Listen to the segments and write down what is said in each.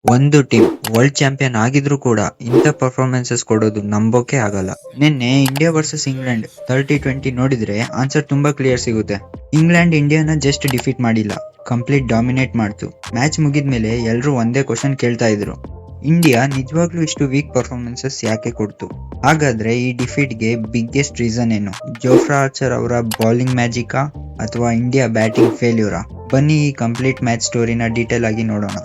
ಒಂದು team world champion ಆಗಿದ್ರು ಕೂಡ ಇಂಥ ಪರ್ಫಾರ್ಮೆನ್ಸಸ್ ಕೊಡೋದು ನಂಬೋಕೆ ಆಗಲ್ಲ. ನಿನ್ನೆ ಇಂಡಿಯಾ ವರ್ಸಸ್ ಇಂಗ್ಲೆಂಡ್ 30-20 ನೋಡಿದ್ರೆ ಆನ್ಸರ್ ತುಂಬಾ ಕ್ಲಿಯರ್ ಸಿಗುತ್ತೆ. ಇಂಗ್ಲೆಂಡ್ ಇಂಡಿಯಾನ ಜಸ್ಟ್ ಡಿಫೀಟ್ ಮಾಡಿಲ್ಲ, ಕಂಪ್ಲೀಟ್ ಡಾಮಿನೇಟ್ ಮಾಡ್ತು. ಮ್ಯಾಚ್ ಮುಗಿದ್ಮೇಲೆ ಎಲ್ರು ಒಂದೇ ಕ್ವಶನ್ ಕೇಳ್ತಾ ಇದ್ರು, ಇಂಡಿಯಾ ನಿಜವಾಗ್ಲೂ ಇಷ್ಟು ವೀಕ್ ಪರ್ಫಾರ್ಮೆನ್ಸಸ್ ಯಾಕೆ ಕೊಡ್ತು? ಹಾಗಾದ್ರೆ ಈ ಡಿಫೀಟ್ಗೆ ಬಿಗ್ಗೆಸ್ಟ್ ರೀಸನ್ ಏನು? ಜೋಫ್ರಾ ಆರ್ಚರ್ ಅವರ ಬೌಲಿಂಗ್ ಮ್ಯಾಜಿಕಾ ಅಥವಾ ಇಂಡಿಯಾ ಬ್ಯಾಟಿಂಗ್ ಫೇಲ್ಯೂರಾ? ಬನ್ನಿ ಈ ಕಂಪ್ಲೀಟ್ ಮ್ಯಾಚ್ ಸ್ಟೋರಿನ ಡೀಟೇಲ್ ಆಗಿ ನೋಡೋಣ.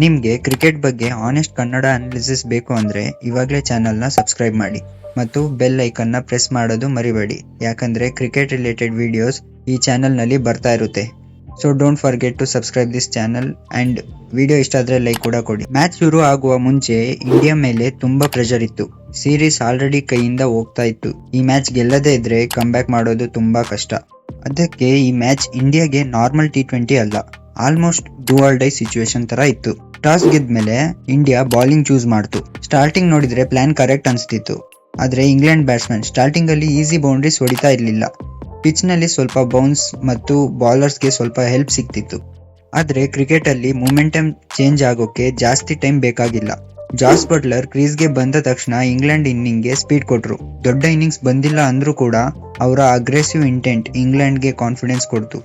ನಿಮ್ಗೆ ಕ್ರಿಕೆಟ್ ಬಗ್ಗೆ ಆನೆಸ್ಟ್ ಕನ್ನಡ ಅನಾಲಿಸಿಸ್ ಬೇಕು ಅಂದ್ರೆ ಇವಾಗಲೇ ಚಾನಲ್ನ ಸಬ್ಸ್ಕ್ರೈಬ್ ಮಾಡಿ ಮತ್ತು ಬೆಲ್ ಐಕನ್ನ ಪ್ರೆಸ್ ಮಾಡೋದು ಮರಿಬೇಡಿ, ಯಾಕಂದ್ರೆ ಕ್ರಿಕೆಟ್ ರಿಲೇಟೆಡ್ ವಿಡಿಯೋಸ್ ಈ ಚಾನಲ್ನಲ್ಲಿ ಬರ್ತಾ ಇರುತ್ತೆ. So don't forget to subscribe this channel and video ಇಷ್ಟ ಆದ್ರೆ ಲೈಕ್ ಕೂಡ ಕೊಡಿ. ಮ್ಯಾಚ್ ಶುರು ಆಗುವ ಮುಂಚೆ ಇಂಡಿಯಾ ಮೇಲೆ ತುಂಬಾ ಪ್ರೆಷರ್ ಇತ್ತು. ಸೀರೀಸ್ ಆಲ್ರೆಡಿ ಕೈಯಿಂದ ಹೋಗ್ತಾ ಇತ್ತು. ಈ ಮ್ಯಾಚ್ ಗೆಲ್ಲದೇ ಇದ್ರೆ ಕಮ್ ಬ್ಯಾಕ್ ಮಾಡೋದು ತುಂಬಾ ಕಷ್ಟ. ಅದಕ್ಕೆ ಈ ಮ್ಯಾಚ್ ಇಂಡಿಯಾಗೆ ನಾರ್ಮಲ್ T20 ಅಲ್ಲ, almost do or die situation ತರ ಇತ್ತು. ಟಾಸ್ ಗೆದ್ಮೇಲೆ ಇಂಡಿಯಾ ಬೌಲಿಂಗ್ ಚೂಸ್ ಮಾಡ್ತು. ಸ್ಟಾರ್ಟಿಂಗ್ ನೋಡಿದ್ರೆ ಪ್ಲಾನ್ ಕರೆಕ್ಟ್ ಅನ್ಸ್ತಿತ್ತು. ಆದ್ರೆ ಇಂಗ್ಲೆಂಡ್ ಬ್ಯಾಟ್ಸ್ಮನ್ ಸ್ಟಾರ್ಟಿಂಗ್ ಅಲ್ಲಿ ಈಸಿ ಬೌಂಡ್ರೀಸ್ ಹೊಡಿತಾ ಇರ್ಲಿಲ್ಲ. ಪಿಚ್ ನಲ್ಲಿ ಸ್ವಲ್ಪ ಬೌನ್ಸ್ ಮತ್ತು ಬೌಲರ್ಸ್ಗೆ ಸ್ವಲ್ಪ ಹೆಲ್ಪ್ ಸಿಗ್ತಿತ್ತು. ಆದ್ರೆ ಕ್ರಿಕೆಟ್ ಅಲ್ಲಿ ಮೊಮೆಂಟಮ್ ಚೇಂಜ್ ಆಗೋಕೆ ಜಾಸ್ತಿ ಟೈಮ್ ಬೇಕಾಗಿಲ್ಲ. ಜಾಸ್ ಬಟ್ಲರ್ ಕ್ರೀಸ್ಗೆ ಬಂದ ತಕ್ಷಣ ಇಂಗ್ಲೆಂಡ್ ಇನ್ನಿಂಗ್ಗೆ ಸ್ಪೀಡ್ ಕೊಟ್ರು. ದೊಡ್ಡ ಇನ್ನಿಂಗ್ಸ್ ಬಂದಿಲ್ಲ ಅಂದ್ರೂ ಕೂಡ ಅವರ ಅಗ್ರೆಸಿವ್ ಇಂಟೆಂಟ್ ಇಂಗ್ಲೆಂಡ್ಗೆ ಕಾನ್ಫಿಡೆನ್ಸ್ ಕೊಡ್ತು.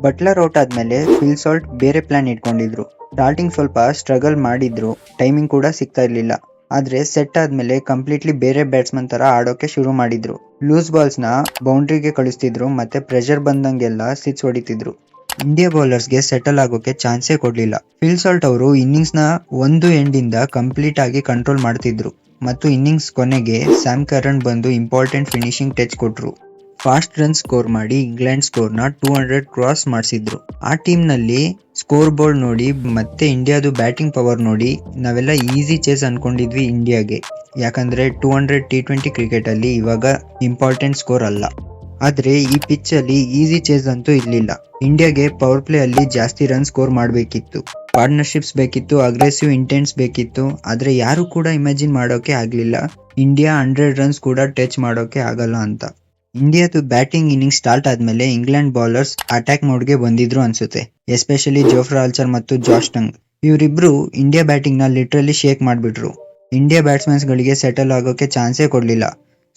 ಬಟ್ಲರ್ ಔಟ್ ಆದ್ಮೇಲೆ ಫಿಲ್ ಸಾಲ್ಟ್ ಬೇರೆ ಪ್ಲಾನ್ ಇಟ್ಕೊಂಡಿದ್ರು. ಸ್ಟಾರ್ಟಿಂಗ್ ಸ್ವಲ್ಪ ಸ್ಟ್ರಗಲ್ ಮಾಡಿದ್ರು, ಟೈಮಿಂಗ್ ಕೂಡ ಸಿಗ್ತಾ ಇರ್ಲಿಲ್ಲ. ಆದ್ರೆ ಸೆಟ್ ಆದ್ಮೇಲೆ ಕಂಪ್ಲೀಟ್ಲಿ ಬೇರೆ ಬ್ಯಾಟ್ಸ್ಮನ್ ತರ ಆಡೋಕೆ ಶುರು ಮಾಡಿದ್ರು. ಲೂಸ್ ಬಾಲ್ಸ್ ನ ಬೌಂಡ್ರಿಗೆ ಕಳಿಸ್ತಿದ್ರು ಮತ್ತೆ ಪ್ರೆಷರ್ ಬಂದಂಗೆಲ್ಲ ಸಿಕ್ಸ್ ಹೊಡಿತಿದ್ರು. ಇಂಡಿಯಾ ಬೌಲರ್ಸ್ಗೆ ಸೆಟಲ್ ಆಗೋಕೆ ಚಾನ್ಸೇ ಕೊಡ್ಲಿಲ್ಲ. ಫಿಲ್ ಸಾಲ್ಟ್ ಅವರು ಇನ್ನಿಂಗ್ಸ್ ನ ಒಂದು ಎಂಡ್ ಇಂದ ಕಂಪ್ಲೀಟ್ ಆಗಿ ಕಂಟ್ರೋಲ್ ಮಾಡ್ತಿದ್ರು ಮತ್ತು ಇನ್ನಿಂಗ್ಸ್ ಕೊನೆಗೆ ಸ್ಯಾಮ್ ಕರನ್ ಬಂದು ಇಂಪಾರ್ಟೆಂಟ್ ಫಿನಿಶಿಂಗ್ ಟಚ್ ಕೊಟ್ರು. ಫಾಸ್ಟ್ ರನ್ ಸ್ಕೋರ್ ಮಾಡಿ ಇಂಗ್ಲೆಂಡ್ ಸ್ಕೋರ್ ನ 200 ಕ್ರಾಸ್ ಮಾಡಿಸಿದ್ರು. ಆ ಟೀಮ್ ನಲ್ಲಿ ಸ್ಕೋರ್ ಬೋರ್ಡ್ ನೋಡಿ ಮತ್ತೆ ಇಂಡಿಯಾದು ಬ್ಯಾಟಿಂಗ್ ಪವರ್ ನೋಡಿ ನಾವೆಲ್ಲ ಈಸಿ ಚೇಸ್ ಅನ್ಕೊಂಡಿದ್ವಿ ಇಂಡಿಯಾಗೆ, ಯಾಕಂದ್ರೆ 200 T20 ಕ್ರಿಕೆಟ್ ಅಲ್ಲಿ ಇವಾಗ ಇಂಪಾರ್ಟೆಂಟ್ ಸ್ಕೋರ್ ಅಲ್ಲ. ಆದ್ರೆ ಈ ಪಿಚ್ ಅಲ್ಲಿ ಈಸಿ ಚೇಸ್ ಅಂತೂ ಇರ್ಲಿಲ್ಲ. ಇಂಡಿಯಾಗೆ ಪವರ್ ಪ್ಲೇ ಅಲ್ಲಿ ಜಾಸ್ತಿ ರನ್ ಸ್ಕೋರ್ ಮಾಡಬೇಕಿತ್ತು, ಪಾರ್ಟ್ನರ್ಶಿಪ್ಸ್ ಬೇಕಿತ್ತು, ಅಗ್ರೆಸಿವ್ ಇಂಟೆಂಟ್ಸ್ ಬೇಕಿತ್ತು. ಆದ್ರೆ ಯಾರು ಕೂಡ ಇಮ್ಯಾಜಿನ್ ಮಾಡೋಕೆ ಆಗ್ಲಿಲ್ಲ ಇಂಡಿಯಾ 100 ರನ್ಸ್ ಕೂಡ ಟಚ್ ಮಾಡೋಕೆ ಆಗಲ್ಲ ಅಂತ. ಇಂಡಿಯಾದು ಬ್ಯಾಟಿಂಗ್ ಇನ್ನಿಂಗ್ ಸ್ಟಾರ್ಟ್ ಆದ್ಮೇಲೆ ಇಂಗ್ಲೆಂಡ್ ಬೌಲರ್ಸ್ ಅಟ್ಯಾಕ್ ಮೋಡ್ಗೆ ಬಂದಿದ್ರು ಅನ್ಸುತ್ತೆ. ಎಸ್ಪೆಷಲಿ ಜೋಫ್ರಾ ಆರ್ಚರ್ ಮತ್ತು ಜಾಸ್ ಟಂಗ್. ಇವರಿಬ್ರು ಇಂಡಿಯಾ ಬ್ಯಾಟಿಂಗ್ ನ ಲಿಟ್ರಲಿ ಶೇಕ್ ಮಾಡ್ಬಿಟ್ರು. ಇಂಡಿಯಾ ಬ್ಯಾಟ್ಸ್ಮನ್ಸ್ ಗಳಿಗೆ ಸೆಟಲ್ ಆಗೋಕೆ ಚಾನ್ಸೇ ಕೊಡ್ಲಿಲ್ಲ.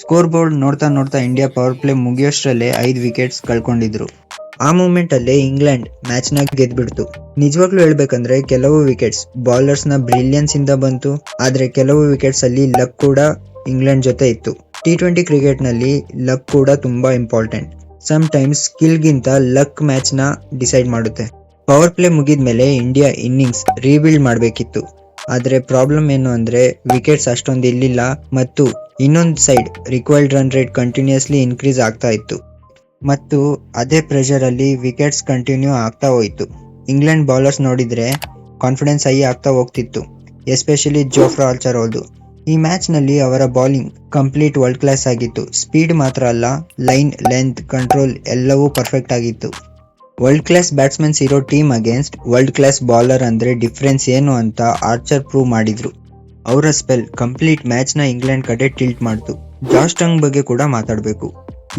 ಸ್ಕೋರ್ ಬೋರ್ಡ್ ನೋಡ್ತಾ ನೋಡ್ತಾ ಇಂಡಿಯಾ ಪವರ್ ಪ್ಲೇ ಮುಗಿಯೋಷ್ಟ್ರಲ್ಲೇ 5 ವಿಕೆಟ್ಸ್ ಕಳ್ಕೊಂಡಿದ್ರು. ಆ ಮೂಮೆಂಟ್ ಅಲ್ಲೇ ಇಂಗ್ಲೆಂಡ್ ಮ್ಯಾಚ್ ನ ಗೆದ್ಬಿಡ್ತು. ನಿಜವಾಗ್ಲೂ ಹೇಳ್ಬೇಕಂದ್ರೆ ಕೆಲವು ವಿಕೆಟ್ಸ್ ಬೌಲರ್ಸ್ ನ ಬ್ರಿಲಿಯನ್ಸ್ ಇಂದ ಬಂತು, ಆದ್ರೆ ಕೆಲವು ವಿಕೆಟ್ಸ್ ಅಲ್ಲಿ ಲಕ್ ಕೂಡ ಇಂಗ್ಲೆಂಡ್ ಜೊತೆ ಇತ್ತು. T20 ಕ್ರಿಕೆಟ್ ನಲ್ಲಿ ಲಕ್ ಕೂಡ ತುಂಬಾ ಇಂಪಾರ್ಟೆಂಟ್. ಸಮ್ ಟೈಮ್ಸ್ ಸ್ಕಿಲ್ ಗಿಂತ ಲಕ್ ಮ್ಯಾಚ್ ನ ಡಿಸೈಡ್ ಮಾಡುತ್ತೆ. ಪವರ್ ಪ್ಲೇ ಮುಗಿದ್ಮೇಲೆ ಇಂಡಿಯಾ ಇನ್ನಿಂಗ್ಸ್ ರೀಬಿಲ್ಡ್ ಮಾಡ್ಬೇಕಿತ್ತು. ಆದ್ರೆ ಪ್ರಾಬ್ಲಮ್ ಏನು ಅಂದ್ರೆ ವಿಕೆಟ್ಸ್ ಅಷ್ಟೊಂದು ಇರ್ಲಿಲ್ಲ ಮತ್ತು ಇನ್ನೊಂದು side required run rate continuously increase ಆಗ್ತಾ ಇತ್ತು ಮತ್ತು ಅದೇ ಪ್ರೆಷರ್ ಅಲ್ಲಿ ವಿಕೆಟ್ಸ್ ಕಂಟಿನ್ಯೂ ಆಗ್ತಾ ಹೋಯ್ತು. ಇಂಗ್ಲೆಂಡ್ ಬೌಲರ್ಸ್ ನೋಡಿದ್ರೆ ಕಾನ್ಫಿಡೆನ್ಸ್ ಹೈ ಆಗ್ತಾ ಹೋಗ್ತಿತ್ತು, ಎಸ್ಪೆಷಲಿ ಜೋಫ್ರಾ ಆರ್ಚರ್ ಅವ್ರದ್ದು. ಈ ಮ್ಯಾಚ್ ನಲ್ಲಿ ಅವರ ಬೌಲಿಂಗ್ ಕಂಪ್ಲೀಟ್ ವರ್ಲ್ಡ್ ಕ್ಲಾಸ್ ಆಗಿತ್ತು. ಸ್ಪೀಡ್ ಮಾತ್ರ ಅಲ್ಲ, ಲೈನ್, ಲೆಂತ್, ಕಂಟ್ರೋಲ್ ಎಲ್ಲವೂ ಪರ್ಫೆಕ್ಟ್ ಆಗಿತ್ತು. ವರ್ಲ್ಡ್ ಕ್ಲಾಸ್ ಬ್ಯಾಟ್ಸ್ಮನ್ಸ್ ಇರೋ team against world class bowler ಅಂದ್ರೆ ಡಿಫ್ರೆನ್ಸ್ ಏನು ಅಂತ ಆರ್ಚರ್ ಪ್ರೂವ್ ಮಾಡಿದ್ರು. ಅವರ ಸ್ಪೆಲ್ ಕಂಪ್ಲೀಟ್ ಮ್ಯಾಚ್ ನ ಇಂಗ್ಲೆಂಡ್ ಕಡೆ ಟಿಲ್ಟ್ ಮಾಡ್ತು. ಜಾಸ್ ಟಂಗ್ ಬಗ್ಗೆ ಕೂಡ ಮಾತಾಡ್ಬೇಕು.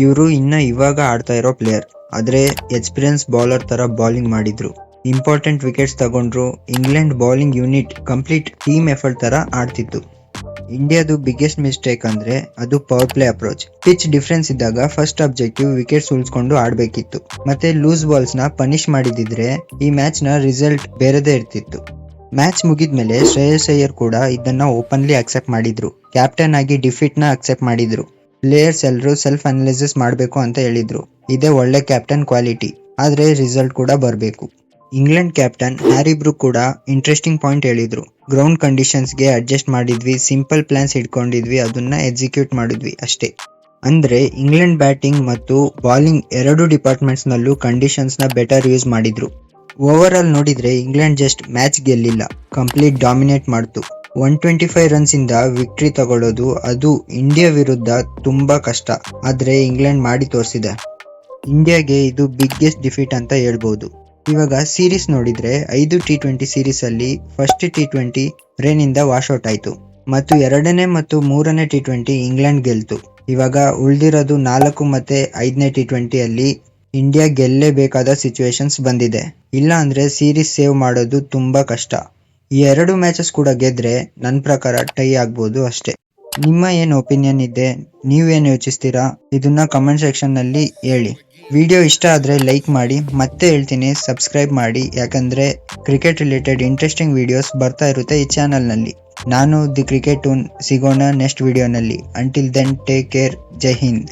ಇವರು ಇವಾಗ ಆಡ್ತಾ ಇರೋ ಪ್ಲೇಯರ್, ಆದ್ರೆ ಎಕ್ಸ್ಪೀರಿಯನ್ಸ್ ಬೌಲರ್ ತರ ಬೌಲಿಂಗ್ ಮಾಡಿದ್ರು. ಇಂಪಾರ್ಟೆಂಟ್ ವಿಕೆಟ್ಸ್ ತಗೊಂಡ್ರು. England bowling unit complete team effort ತರ ಆಡ್ತಿತ್ತು. ಇಂಡಿಯಾದು ಬಿಗ್ಗೆಸ್ಟ್ ಮಿಸ್ಟೇಕ್ ಅಂದ್ರೆ ಅದು power play approach. Pitch difference ಇದ್ದಾಗ ಫಸ್ಟ್ ಅಬ್ಜೆಕ್ಟಿವ್ ವಿಕೆಟ್ಸ್ ಉಳಿಸ್ಕೊಂಡು ಆಡ್ಬೇಕಿತ್ತು. ಮತ್ತೆ ಲೂಸ್ ಬಾಲ್ಸ್ ನ ಪನಿಷ್ ಮಾಡಿದಿದ್ರೆ ಈ ಮ್ಯಾಚ್ ನ ರಿಸಲ್ಟ್ ಬೇರೆದೇ ಇರ್ತಿತ್ತು. ಮ್ಯಾಚ್ ಮುಗಿದ್ಮೇಲೆ ಶ್ರೇಯಸ್ ಅಯ್ಯರ್ ಕೂಡ ಇದನ್ನ ಓಪನ್ಲಿ ಅಕ್ಸೆಪ್ಟ್ ಮಾಡಿದ್ರು. ಕ್ಯಾಪ್ಟನ್ ಆಗಿ ಡಿಫೀಟ್ ನ ಅಕ್ಸೆಪ್ಟ್ ಮಾಡಿದ್ರು. ಪ್ಲೇಯರ್ಸ್ ಎಲ್ಲರೂ ಸೆಲ್ಫ್ ಅನಾಲಿಸಿಸ್ ಮಾಡ್ಬೇಕು ಅಂತ ಹೇಳಿದ್ರು. ಇದೇ ಒಳ್ಳೆ ಕ್ಯಾಪ್ಟನ್ ಕ್ವಾಲಿಟಿ. ಆದ್ರೆ ರಿಸಲ್ಟ್ ಕೂಡ ಬರ್ಬೇಕು. ಇಂಗ್ಲೆಂಡ್ ಕ್ಯಾಪ್ಟನ್ ಹ್ಯಾರಿ ಬ್ರೂಕ್ ಕೂಡ ಇಂಟ್ರೆಸ್ಟಿಂಗ್ ಪಾಯಿಂಟ್ ಹೇಳಿದ್ರು. ಗ್ರೌಂಡ್ ಕಂಡೀಷನ್ಸ್ಗೆ ಅಡ್ಜಸ್ಟ್ ಮಾಡಿದ್ವಿ, ಸಿಂಪಲ್ ಪ್ಲಾನ್ಸ್ ಇಟ್ಕೊಂಡಿದ್ವಿ, ಅದನ್ನ ಎಕ್ಸಿಕ್ಯೂಟ್ ಮಾಡಿದ್ವಿ ಅಷ್ಟೇ. ಅಂದ್ರೆ ಇಂಗ್ಲೆಂಡ್ ಬ್ಯಾಟಿಂಗ್ ಮತ್ತು ಬೌಲಿಂಗ್ ಎರಡು ಡಿಪಾರ್ಟ್ಮೆಂಟ್ಸ್ ನಲ್ಲೂ ಕಂಡೀಷನ್ಸ್ ನ ಬೆಟರ್ ಯೂಸ್ ಮಾಡಿದ್ರು. ಓವರ್ ಆಲ್ ನೋಡಿದ್ರೆ ಇಂಗ್ಲೆಂಡ್ ಜಸ್ಟ್ ಮ್ಯಾಚ್ ಗೆಲ್ಲಿಲ್ಲ, ಕಂಪ್ಲೀಟ್ ಡಾಮಿನೇಟ್ ಮಾಡ್ತು. 125 ರನ್ಸ್ ಇಂದ ವಿಕ್ಟ್ರಿ ತಗೊಳ್ಳೋದು ಅದು ಇಂಡಿಯಾ ವಿರುದ್ಧ ತುಂಬಾ ಕಷ್ಟ. ಆದ್ರೆ ಇಂಗ್ಲೆಂಡ್ ಮಾಡಿ ತೋರಿಸಿದೆ. ಇಂಡಿಯಾಗೆ ಇದು ಬಿಗ್ಗೆಸ್ಟ್ ಡಿಫೀಟ್ ಅಂತ ಹೇಳ್ಬಹುದು. ಇವಾಗ ಸೀರೀಸ್ ನೋಡಿದ್ರೆ 5 T20 ಸೀರೀಸ್ ಅಲ್ಲಿ ಫಸ್ಟ್ T20 ರೇನ್ ಇಂದ ವಾಶ್ ಔಟ್ ಆಯ್ತು ಮತ್ತು 2ನೇ ಮತ್ತು 3ನೇ T20 ಇಂಗ್ಲೆಂಡ್ ಗೆಲ್ತು. ಇವಾಗ ಉಳಿದಿರೋದು 4 ಮತ್ತೆ 5ನೇ T20 ಅಲ್ಲಿ ಇಂಡಿಯಾ ಗೆಲ್ಲೇಬೇಕಾದ ಸಿಚುವೇಶನ್ಸ್ ಬಂದಿದೆ. ಇಲ್ಲ ಅಂದ್ರೆ ಸೀರೀಸ್ ಸೇವ್ ಮಾಡೋದು ತುಂಬಾ ಕಷ್ಟ. ಈ 2 ಮ್ಯಾಚಸ್ ಕೂಡ ಗೆದ್ರೆ ನನ್ನ ಪ್ರಕಾರ ಟೈ ಆಗ್ಬೋದು ಅಷ್ಟೇ. ನಿಮ್ಮ ಏನು ಒಪಿನಿಯನ್ ಇದೆ, ನೀವೇನು ಯೋಚಿಸ್ತೀರಾ ಇದನ್ನ ಕಮೆಂಟ್ ಸೆಕ್ಷನ್ ನಲ್ಲಿ ಹೇಳಿ. ವಿಡಿಯೋ ಇಷ್ಟ ಆದ್ರೆ ಲೈಕ್ ಮಾಡಿ, ಮತ್ತೆ ಹೇಳ್ತೀನಿ ಸಬ್ಸ್ಕ್ರೈಬ್ ಮಾಡಿ, ಯಾಕಂದ್ರೆ ಕ್ರಿಕೆಟ್ ರಿಲೇಟೆಡ್ ಇಂಟ್ರೆಸ್ಟಿಂಗ್ ವಿಡಿಯೋಸ್ ಬರ್ತಾ ಇರುತ್ತೆ ಈ ಚಾನಲ್ ನಲ್ಲಿ. ನಾನು ದಿ ಕ್ರಿಕೆಟ್ ಟೂನ್ ಸಿಗೋಣ ನೆಕ್ಸ್ಟ್ ವಿಡಿಯೋನಲ್ಲಿ. ಅಂಟಿಲ್ ದೆನ್ ಟೇಕ್ ಕೇರ್, ಜೈ ಹಿಂದ್.